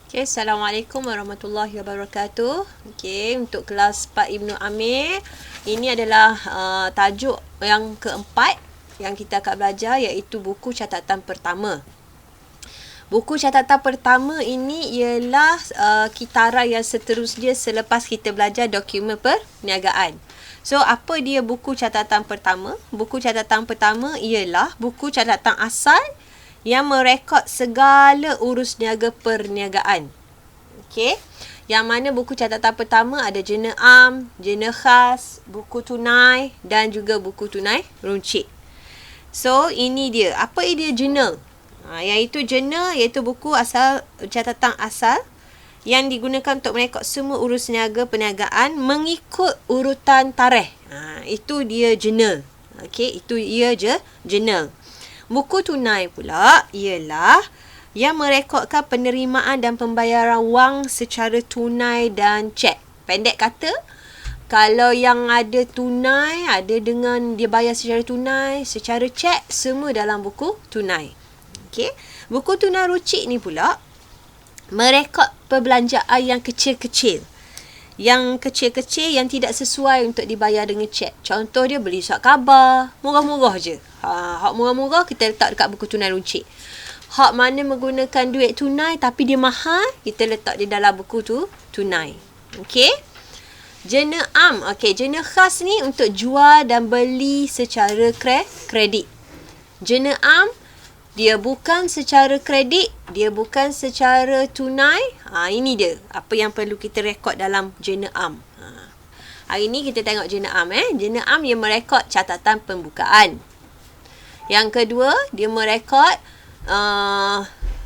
Okay, Assalamualaikum warahmatullahi wabarakatuh. Okay, untuk kelas Pak Ibnu Amir, ini adalah tajuk yang keempat yang kita akan belajar, iaitu buku catatan pertama. Buku catatan pertama ini ialah kitara yang seterusnya selepas kita belajar dokumen perniagaan. So, apa dia buku catatan pertama? Buku catatan pertama ialah buku catatan asal yang merekod segala urus niaga perniagaan. Okey. Yang mana buku catatan pertama ada jurnal am, jurnal khas, buku tunai dan juga buku tunai runcit. So, ini dia. Apa dia jurnal? Iaitu jurnal, iaitu buku asal catatan asal yang digunakan untuk merekod semua urus niaga perniagaan mengikut urutan tarikh. Itu dia jurnal. Okey, itu ia je jurnal. Buku tunai pula ialah yang merekodkan penerimaan dan pembayaran wang secara tunai dan cek. Pendek kata, kalau yang ada tunai, ada dengan dia bayar secara tunai, secara cek, semua dalam buku tunai. Okey. Buku tunai runcit ni pula merekod perbelanjaan yang kecil-kecil. Yang kecil-kecil yang tidak sesuai untuk dibayar dengan cek. Contoh dia beli surat khabar, murah-murah je. Hak murah-murah kita letak dekat buku tunai runcit. Hak mana menggunakan duit tunai tapi dia mahal, kita letak di dalam buku tu tunai. Okey. Jurnal am. Okey, jurnal khas ni untuk jual dan beli secara kredit. Jurnal am dia bukan secara kredit, dia bukan secara tunai. Ini dia apa yang perlu kita rekod dalam jurnal am. Hari ni kita tengok jurnal am. Jurnal am yang merekod catatan pembukaan. Yang kedua, dia merekod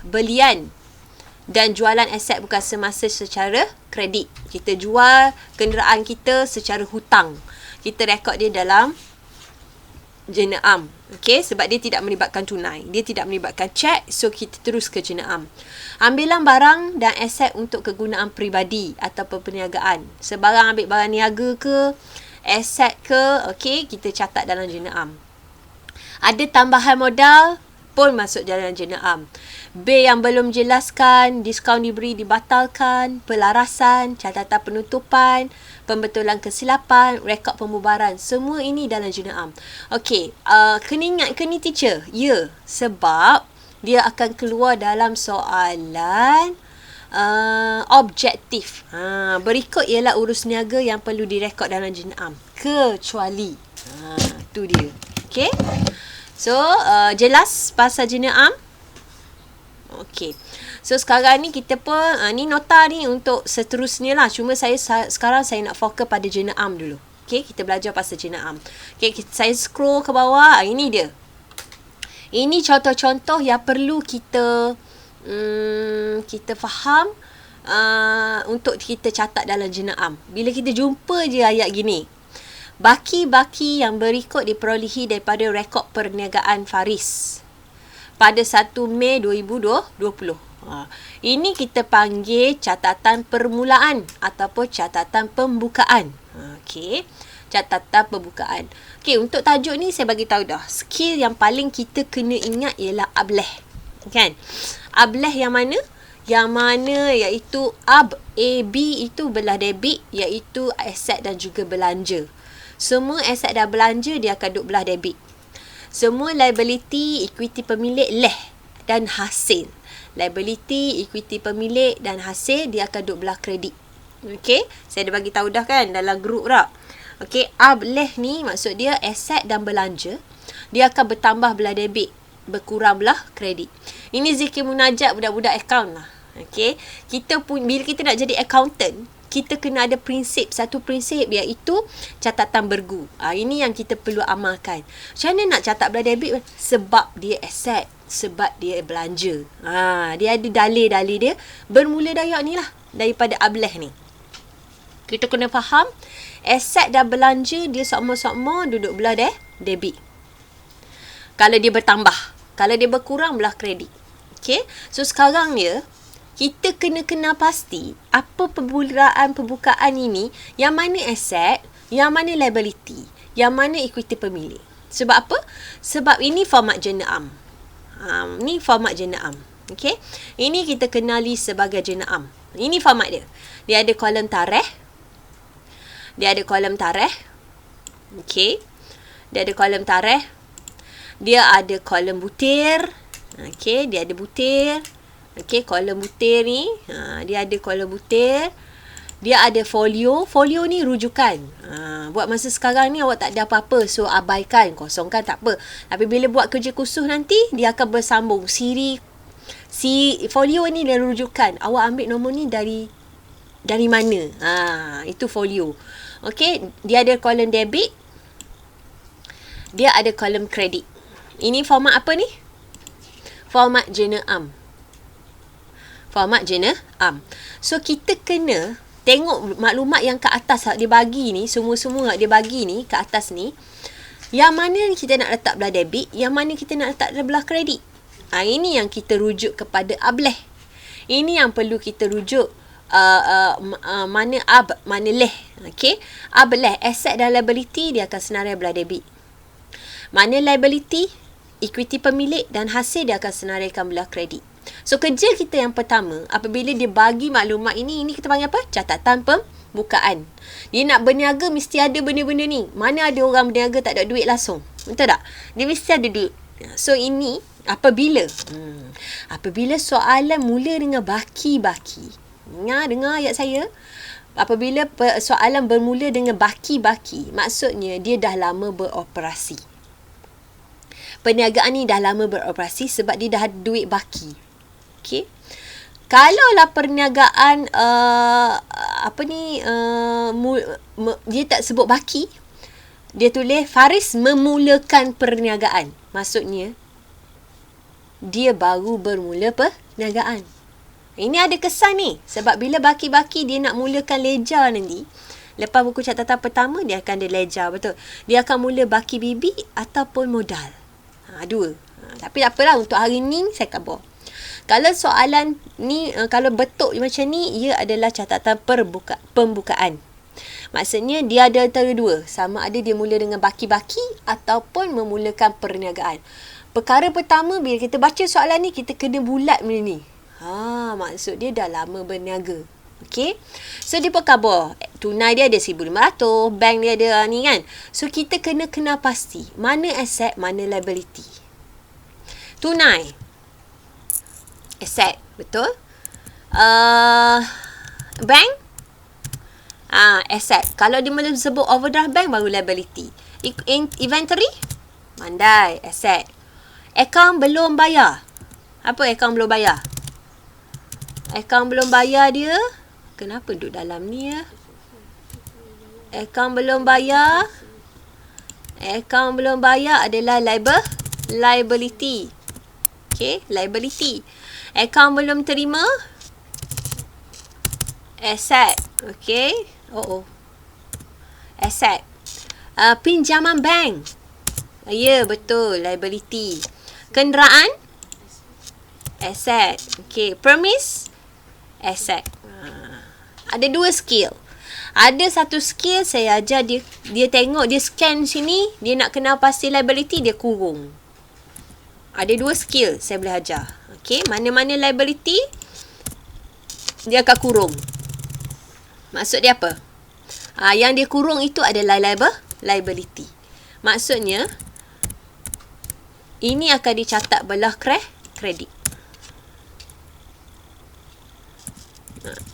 belian dan jualan aset bukan semasa secara kredit. Kita jual kenderaan kita secara hutang. Kita rekod dia dalam jurnal am. Okey, sebab dia tidak melibatkan tunai. Dia tidak melibatkan cek, so kita terus ke jurnal am. Ambilan barang dan aset untuk kegunaan peribadi atau perniagaan. Sebarang ambil barang niaga ke, aset ke, okey, kita catat dalam jurnal am. Ada tambahan modal pun masuk dalam jurnal am. Bil yang belum jelaskan, diskaun diberi dibatalkan, pelarasan, catatan penutupan, pembetulan kesilapan, rekod pembubaran. Semua ini dalam jurnal am. Okey, kena ingat ke ni teacher? Ya, sebab dia akan keluar dalam soalan objektif. Berikut ialah urus niaga yang perlu direkod dalam jurnal am. Kecuali. Tu dia. Okey. So, jelas pasal jurnal am? Okey. So, sekarang ni kita pun, ni nota ni untuk seterusnya lah. Cuma sekarang saya nak fokus pada jurnal am dulu. Okey, kita belajar pasal jurnal am. Okey, saya scroll ke bawah. Ini dia. Ini contoh-contoh yang perlu kita faham untuk kita catat dalam jurnal am. Bila kita jumpa je ayat gini. Baki-baki yang berikut diperolehi daripada rekod perniagaan Faris pada 1 Mei 2020. Ini kita panggil catatan permulaan ataupun catatan pembukaan. Okey, catatan pembukaan. Okey, untuk tajuk ni saya bagi tahu dah. Skill yang paling kita kena ingat ialah ableh. Kan? Ableh yang mana? Yang mana iaitu AB itu belah debit, iaitu aset dan juga belanja. Semua aset dan belanja dia akan duduk belah debit. Semua liability, equity pemilik, leh dan hasil. Liability, equity pemilik dan hasil dia akan duduk belah kredit. Okey, saya dah bagi tahu dah kan dalam grup dah. Okey, leh ni maksud dia aset dan belanja. Dia akan bertambah belah debit, berkurang belah kredit. Ini zikir munajat budak-budak account lah. Okey, kita pun bila kita nak jadi accountant, kita kena ada satu prinsip iaitu catatan bergu. Ini yang kita perlu amalkan. Macam mana nak catat belah debit? Sebab dia aset, sebab dia belanja. Dia ada dalil-dalil dia. Bermula dari ni lah, daripada ableh ni. Kita kena faham, aset dan belanja dia sama-sama duduk belah debit. Kalau dia bertambah, kalau dia berkurang belah kredit. Okay, so sekarang dia kita kena kenal pasti apa permulaan pembukaan ini, yang mana aset, yang mana liability, yang mana equity pemilik. Sebab apa? Sebab ini format jurnal am. Ni format jurnal am. Okey. Ini kita kenali sebagai jenayah am. Ini format dia. Dia ada kolom tarikh. Dia ada kolom tarikh. Okey. Dia ada kolom tarikh. Dia ada kolom butir. Okey, dia ada butir. Okey, kolom butir ni, dia ada kolom butir. Dia ada folio. Folio ni rujukan. Buat masa sekarang ni awak tak ada apa-apa, so abaikan, kosongkan, tak apa. Tapi bila buat kerja khusus nanti, dia akan bersambung. Folio ni dia rujukan. Awak ambil nombor ni dari mana? Itu folio. Okey, dia ada kolom debit. Dia ada kolom kredit. Ini format apa ni? Format jenayah am. Format jenayah am. So, kita kena tengok maklumat yang ke atas dia bagi ni, semua-semua dia bagi ni, ke atas ni. Yang mana kita nak letak belah debit, yang mana kita nak letak belah kredit. Ini yang kita rujuk kepada ableh. Ini yang perlu kita rujuk. Mana ab, mana leh. Okay? Ableh, asset dan liability, dia akan senarai belah debit. Mana liability, equity pemilik dan hasil, dia akan senaraikan belah kredit. So, kerja kita yang pertama, apabila dia bagi maklumat ini kita panggil apa? Catatan pembukaan. Dia nak berniaga, mesti ada benda-benda ni. Mana ada orang berniaga tak ada duit langsung? Betul tak? Dia mesti ada duit. So, ini apabila apabila soalan mula dengan baki-baki. Dengar ayat saya. Apabila soalan bermula dengan baki-baki, maksudnya dia dah lama beroperasi. Perniagaan ni dah lama beroperasi sebab dia dah ada duit baki. Okey. Kalaulah perniagaan dia tak sebut baki, dia tulis Faris memulakan perniagaan. Maksudnya dia baru bermula perniagaan. Ini ada kesan ni, sebab bila baki-baki dia nak mulakan ledger nanti, lepas buku catatan pertama dia akan ada ledger, betul. Dia akan mula baki bibi ataupun modal. Dua. Tapi tak apalah, untuk hari ni saya khabar. Kalau soalan ni, kalau betul macam ni, ia adalah catatan pembukaan. Maksudnya dia ada antara dua. Sama ada dia mula dengan baki-baki ataupun memulakan perniagaan. Perkara pertama, bila kita baca soalan ni, kita kena bulat benda ni. Maksud dia dah lama berniaga. Okay. So, dia berkhabar. Tunai dia ada 1,500. Bank dia ada ni kan. So, kita kena kenal pasti. Mana aset, mana liability. Tunai. Aset. Betul. Bank. Aset. Kalau dia mula sebut overdraft bank, baru liability. Inventory. Mandai. Aset. Account belum bayar. Apa account belum bayar? Account belum bayar dia. Kenapa duduk dalam ni ya? Akaun belum bayar. Akaun belum bayar adalah liability. Okay, liability. Akaun belum terima. Asset. Okay. Asset. Pinjaman bank. Ya, betul. Liability. Kenderaan. Asset. Okay. Premise. Asset. Ada dua skill. Ada satu skill saya ajar dia tengok, dia scan sini, dia nak kenal pasti liability, dia kurung. Ada dua skill saya boleh ajar. Okey, mana-mana liability dia akan kurung. Maksud dia apa? Yang dia kurung itu adalah liability. Maksudnya ini akan dicatat belah kredit.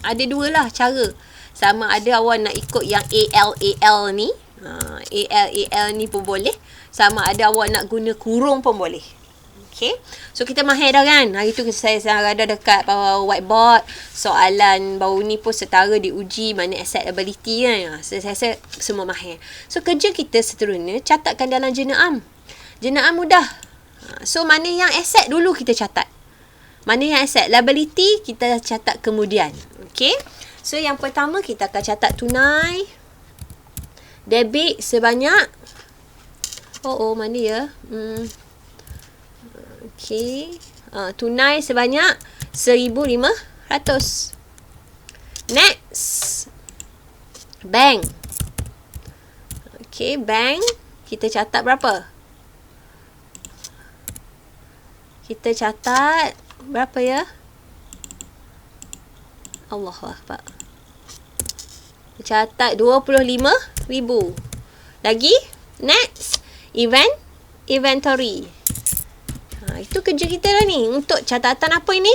Ada dua lah cara. Sama ada awak nak ikut yang AL ni. AL ni pun boleh. Sama ada awak nak guna kurung pun boleh. Okay. So, kita mahir dah kan. Hari tu saya ada dekat whiteboard. Soalan baru ni pun setara diuji. Mana asset ability kan. Saya semua mahir. So, kerja kita seterusnya catatkan dalam jenayah am. Jenayah am mudah. So, mana yang asset dulu kita catat. Mana yang asset? Liability kita catat kemudian. Okay. So, yang pertama kita akan catat tunai. Debit sebanyak. Mana ya? Okay. Tunai sebanyak 1,500. Next. Bank. Okay. Bank. Kita catat berapa? Kita catat Berapa ya? Allahu Akbar. Catat 25,000. Lagi? Next. Inventory. Itu kerja kita lah ni. Untuk catatan apa ini?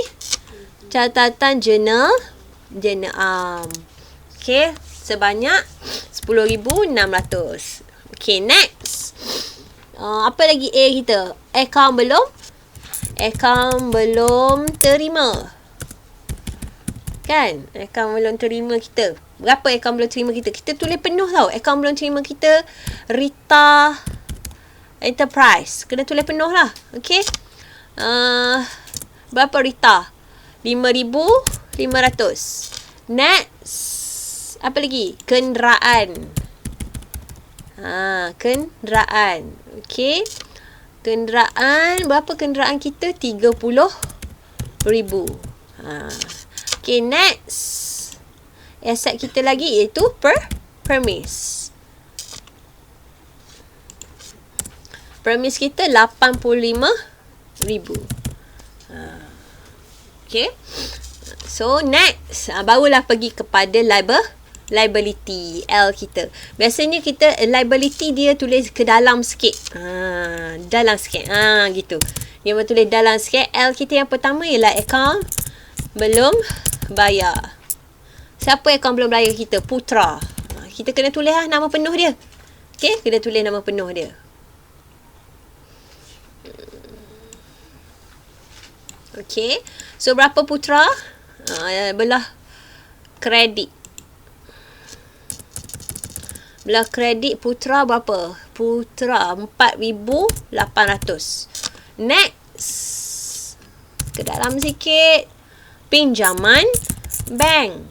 Catatan jurnal. Okay. Sebanyak 10,600. Okay, next. Apa lagi A kita? Akaun belum terima. Kan? Akaun belum terima kita. Berapa akaun belum terima kita? Kita tulis penuh tau. Akaun belum terima kita Rita Enterprise. Kena tulis penuh lah. Okay. Berapa Rita? 5,500. Next. Apa lagi? Kenderaan. Kenderaan. Okay. Kenderaan. Berapa kenderaan kita? 30,000. Okay, next. Aset kita lagi iaitu premise. Premise kita 85,000. Okay. So, next. Barulah pergi kepada liability. L kita. Biasanya kita liability dia tulis ke dalam sikit. Dalam sikit. Gitu. Dia tulis dalam sikit. L kita yang pertama ialah akaun belum bayar. Siapa akaun belum bayar kita? Putra. Kita kena tulis lah nama penuh dia. Okay, kena tulis nama penuh dia. Okay. So, berapa Putra? Belah kredit. Belah kredit Putra berapa? Putra 4,800. Next. Ke dalam sikit. Pinjaman bank.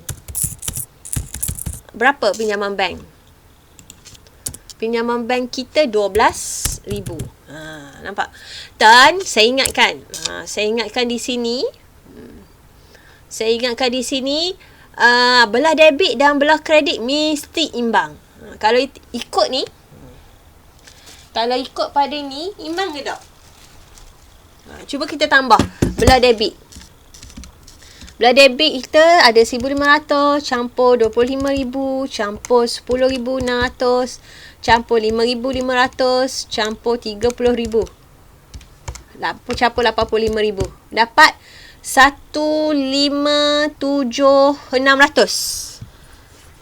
Berapa pinjaman bank? Pinjaman bank kita 12,000. Nampak? Dan saya ingatkan. Saya ingatkan di sini. Belah debit dan belah kredit mesti imbang. Kalau ikut ni. Kalau ikut pada ni, imbang ke tak? Cuba kita tambah. Belah debit. Belah debit kita ada 1,500 campur 25,000 campur 10,600 campur 5,500 campur 30,000 campur 85,000. Dapat 157,600.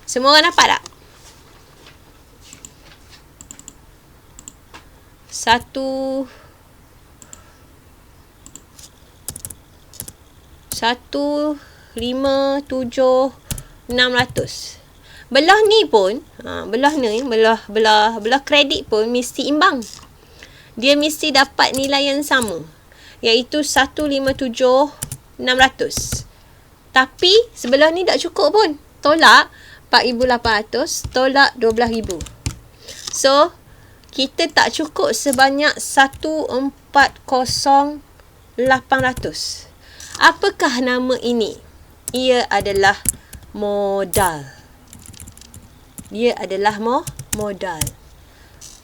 Semua orang dapat tak? 157,600. Belah ni pun, belah kredit pun mesti imbang. Dia mesti dapat nilai yang sama, iaitu 157,600. Tapi sebelah ni tak cukup pun. Tolak 4,800, tolak 12,000. So, kita tak cukup sebanyak 140,800. Apakah nama ini? Ia adalah modal. Ia adalah modal.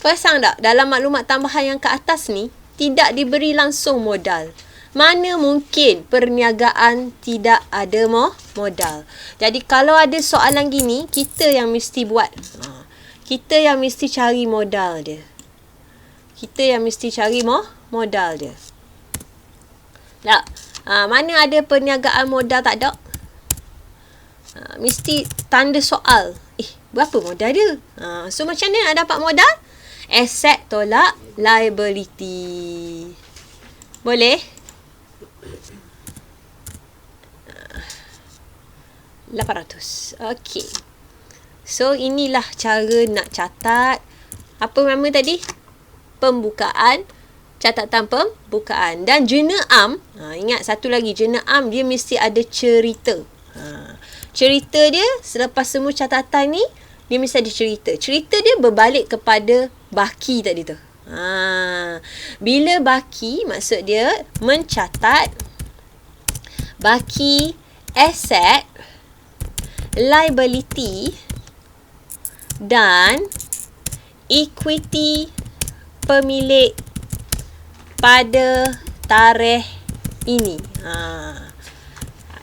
Perasan tak? Dalam maklumat tambahan yang ke atas ni, tidak diberi langsung modal. Mana mungkin perniagaan tidak ada modal. Jadi, kalau ada soalan gini, kita yang mesti buat. Kita yang mesti cari modal dia. Modal dia. Tak? Mana ada perniagaan modal tak ada? Mesti tanda soal. Berapa modal dia? So, macam mana nak dapat modal? Asset tolak liability. Boleh? 800. Okey. So, inilah cara nak catat. Apa nama tadi? Pembukaan. Catatan pembukaan. Dan jurnal am. Ingat satu lagi. Jurnal am dia mesti ada cerita. Cerita dia selepas semua catatan ni, dia mesti ada cerita. Cerita dia berbalik kepada baki tadi tu. Bila baki, maksud dia mencatat baki, asset, liability dan equity pemilik pada tarikh ini.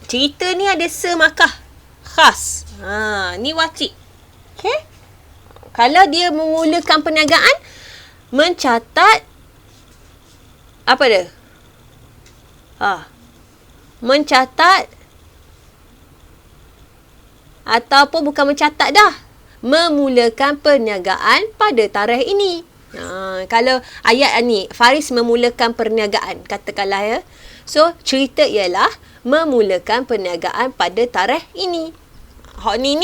Cerita ni ada semakah khas. Ni wajib. Okey. Kalau dia memulakan perniagaan, mencatat apa dia? Mencatat ataupun bukan mencatat dah. Memulakan perniagaan pada tarikh ini. Kalau ayat ni, Faris memulakan perniagaan, katakanlah ya. So, cerita ialah memulakan perniagaan pada tarikh ini. Hak ni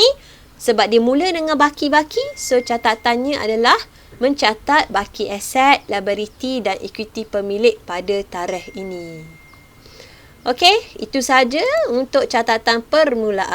sebab dia mula dengan baki-baki, so catatannya adalah mencatat baki aset, liability dan equity pemilik pada tarikh ini. Okey, itu saja untuk catatan permulaan.